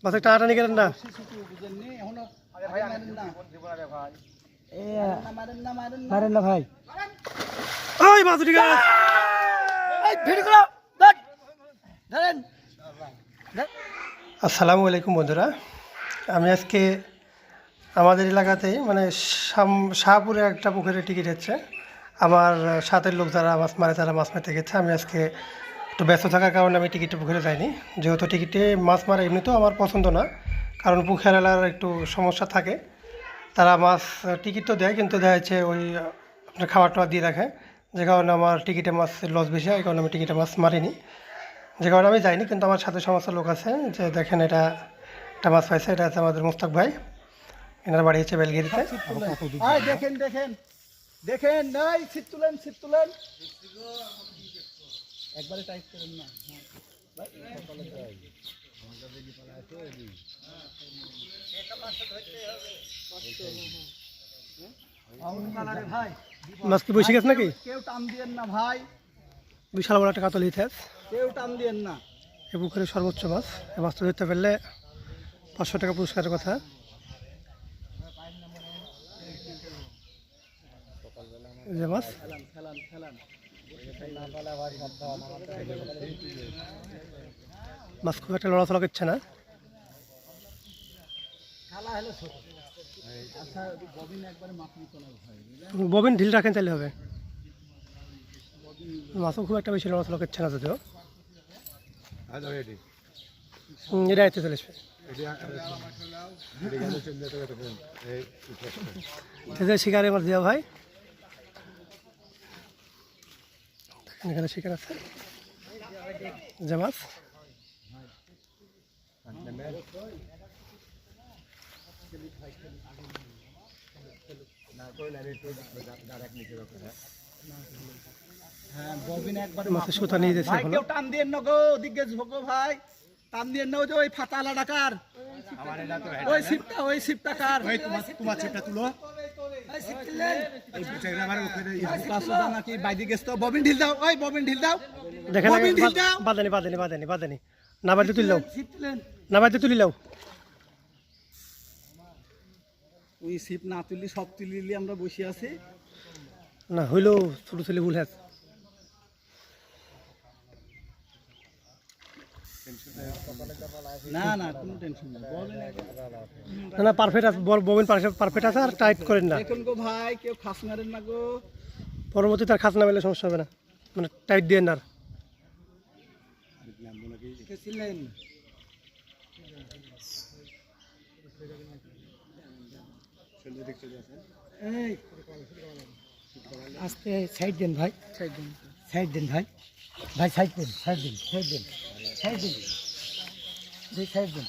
মাছের টানাটানি করেন না। মারেন না ভাই। ওই মাছ উঠে গেল। আসসালামু আলাইকুম বন্ধুরা, আমি আজকে আমাদের এলাকাতেই মানে শাহপুরে একটা পুকুরে টিকিট হচ্ছে। আমার সাথের লোক যারা মাছ মারে তারা মাছ মারতে গেছে। আমি আজকে একটু ব্যস্ত থাকার কারণে আমি টিকিটে পুকুরে যাইনি, যেহেতু টিকিটে মাছ মারা এমনিতেও আমার পছন্দ না, কারণ পুকুরেলার একটু সমস্যা থাকে। তারা মাছ টিকিট তো দেয়, কিন্তু দেখা যাচ্ছে ওই আপনার খাবার টাবার দিয়ে রাখে, যে কারণে আমার টিকিটে মাছ লস বেশি হয়, এই কারণে আমি টিকিটে মাছ মারিনি, যে কারণে আমি যাইনি। কিন্তু আমার সাথে সমস্ত লোক আছে, যে দেখেন এটা একটা মাছ পাইছে, এটা আছে আমাদের মুস্তাক ভাই, এনার বাড়ি হচ্ছে বেলগিরিতে। দেখেন দেখেন দেখেন, নাই ছিপ তুলেন, ছিপ তুলেন, একবারে টাইট করেন না। ভাই মাছ কি বসে গেছে নাকি? কেউ টান দিয়েন না ভাই, বিশাল বড় একটা কাতল ইতিহাস। কেউ টান দিয়েন না। এ পুকুরের সর্বোচ্চ মাছ, এই মাছটা ধরতে পারলে 500 টাকা পুরস্কারের কথা। যে মাছ মাছ খুব একটা লড়াচড়া করছে না। ববিন ঢিল রাখেন তাহলে হবে। মাছও খুব একটা বেশি লড়াচড়া করছে না যদিও। এটা এতে চলে আসবে। শিকারে মাছ দেওয়া ভাই, এখানে শিকার আছে যে মাছ। মাছের সুতা নিয়ে যাচ্ছে। কেউ টান দিয়েন না গো, দিকে ঝোঁকো ভাই, টান দিয়েন না। ওই যে ওই ফাতালা ডাকার, ওই সিপটা, ওই সিপটা কার? তোমার ছিপটা তুলো। নাকি বাইরে গেছ তো? ববিন ঢিল দাও, ওই ববিন ঢিল দাও, দেখেন ববিন ঢিল দাও। বাদানি না বাড়িতে তুলি লাও, না বাড়িতে তুলি লাও। ওই সিপ না তুলি, সব তুলিলি আমরা বসে আছি না হইলেও ছোট ছেলে ভুল হ্যাঁ। না না কোনো টেনশন নেই, না না পারফেক্ট আছে, ববিন পারফেক্ট আছে, আর টাইট করেন না। দেখুন গো ভাই, কেউ খাস মারেন না গো। পরবর্তী তার খাস না পেলে সমস্যা হবে না, মানে টাইট দিয়ে না। আজকে সাইড দেন ভাই, সাইড দেন ভাই, ভাই সাইড দেন, সাইড দেন, সাইড দেন, সাইড দেন, সাইড দেন।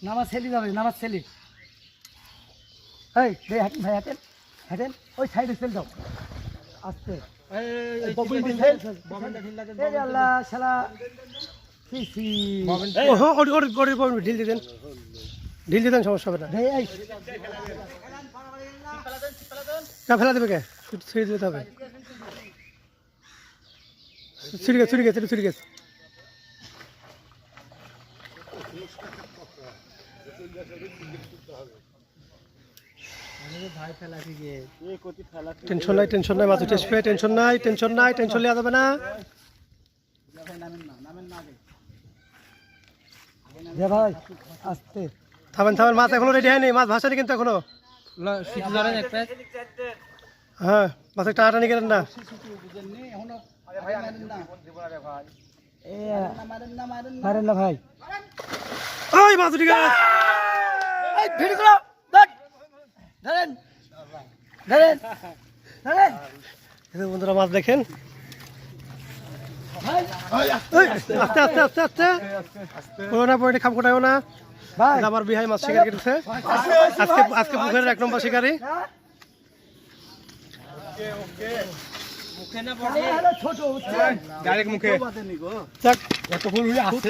নামাজ ছেলি যাবে, নামাজ ছেলি। এই হাঁটেন ভাই, হাঁটেন হাঁটেন, ওই সাইডে চলে যাও আস্তে। আল্লাহ শালা ঢিল দিতেন, ঢিল দিতেন, সমস্যা হবে না। ফেলা দেবে কে? ছিঁড়ে দিতে হবে। ছিঁড়ে গেছে, ছিঁড়ে গেছে, ছিঁড়ে গেছে। টেনশন নাই, টেনশন নাই, মাছ উঠে আসবে, টেনশন নাই, টেনশন নাই, টেনশন নেওয়া যাবে না। ভাই আস্তে থামেন, থামেন, মাছ এখনো রেডি হয়নি, মাছ ভাসানি কিন্তু এখনো। হ্যাঁ মাছের টানাটানি করেন না। মারেন না ভাই। ওই মাছ উঠে গেল। বন্ধুরা মাছ দেখেন, আস্তে আস্তে আস্তে আস্তে, না পরে খাম কোটাও না। আমার বিহাই মাছ শিকার কেটেছে আজকে, আজকে পুকুরের 1 নম্বর শিকারী। ছোট ডাইরেক্ট মুখে যাক এতক্ষণ আছে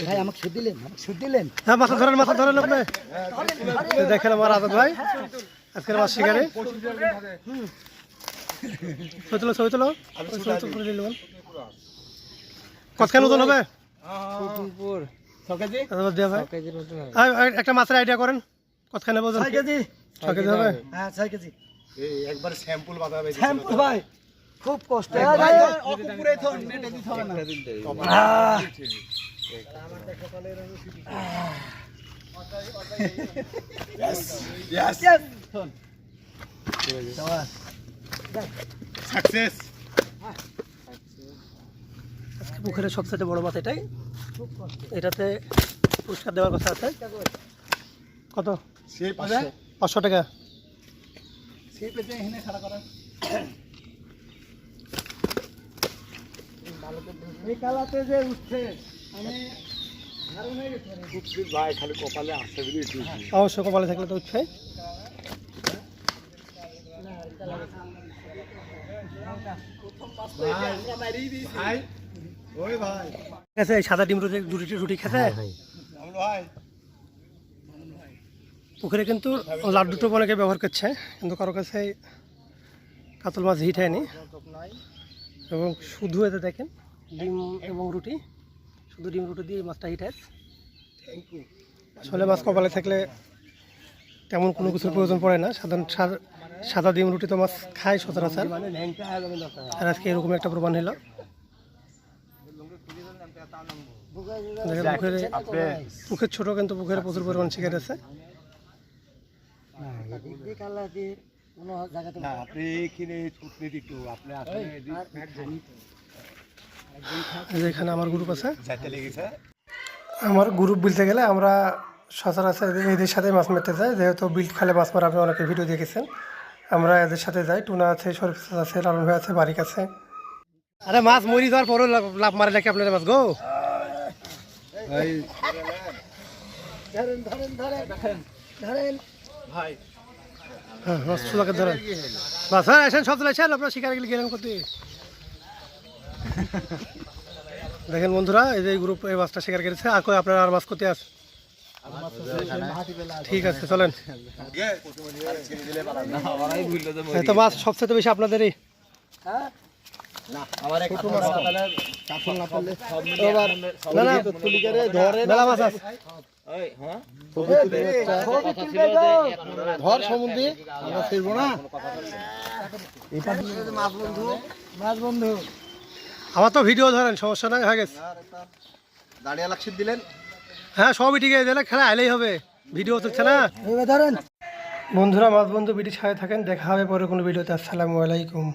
ভাই আমাকে সুদ দিলেন হ্যাঁ মাথা ধরেন আপনি এই দেখেন আমার আজাদ ভাই আজকের মাছ শিকারে ছবি তোলো কতখানি ওজন হবে আজাদ দিয়া ভাই একটা মাছের আইডিয়া করেন কতখানি হবে ওজন 6 কেজি 6 কেজি হবে হ্যাঁ 6 কেজি একবার স্যাম্পল বাতাবে শ্যাম্পু ভাই খুব কষ্ট পুরে থন নেটে দিতে হবে না ইয়েস থন সাকসেস আজকে পুকুরের সবচেয়ে বড় মাছ এটাই এটাতে পুরস্কার দেওয়ার কথা আছে কত সেই পাশে 500 টাকা সেই পেতে এখানে খাড়া করা এই কালাতে যে উঠছে আমি দারুণ হয়ে গেছে ভাই খালি কপালে আসছে বলে অবশ্য কপালে থাকলে তো উঠছে ভাই ওই ভাই আছে সাদা ডিম রুটি খেতে আমলো ভাই পুকুরে কিন্তু লাড্ডু টোপ অনেকে ব্যবহার করছে কিন্তু কারো কাছে কাতল মাছ হিট হয়নি এবং শুধু এতে দেখেন ডিম এবং রুটি শুধু ডিম রুটি দিয়ে মাছটা হিট হয় আসলে মাছ কপালে থাকলে তেমন কোনো কিছুর প্রয়োজন পড়ে না সাধারণ সাদা ডিম রুটি তো মাছ খায় সচরাচর আর আজকে এরকম একটা প্রমাণ হলো পুকুরের ছোট কিন্তু পুকুরে প্রচুর পরিমাণ শিকার আছে আপনি এখানে ছুটনি দিত আপনি আসলে এখানে আমার গ্রুপ আছে যাইতে লেগেছে আমার গ্রুপ বলতে গেলে আমরা সচরাচর এদের সাথে মাছ মারতে যাই যেহেতু বিল খালে মাছ মারা আপনি অনেকে ভিডিও দেখেছেন আমরা এদের সাথে যাই টুনা আছে শরীফ আছে লালন ভাই আছে বারিক আছে আরে মাছ মরি যাওয়ার পরও লাভ মারে নাকি আপনার মাছ গো ধরেন ভাই হ্যাঁ মাছ সুদাকে ধরেন বাস হ্যাঁ এসেন সব চলে এসেন আপনার শিকারে গেলে গেলেন করতে দেখেন বন্ধুরা এই যে গ্রুপ এই মাছটা শিকার করেছে আর কই আপনারা আর মাছ করতে আস ঠিক আছে চলেন এই তো মাছ সবচেয়ে বেশি আপনাদেরই না না মেলা মাছ আছে ধর সমুদ্রে আমরা ফিরবো না মাছ বন্ধু আমার তো ভিডিও ধরেন সমস্যা নাই হয়ে গেছে দাঁড়িয়ে লাক্সিত দিলেন হ্যাঁ সবই ঠিক আছে খেলা আইলেই হবে ভিডিও চলছে না ধরেন বন্ধুরা মাছ বন্ধু ভিডিও ছাড়াই থাকেন দেখা হবে পরে কোনো ভিডিওতে আসসালামু আলাইকুম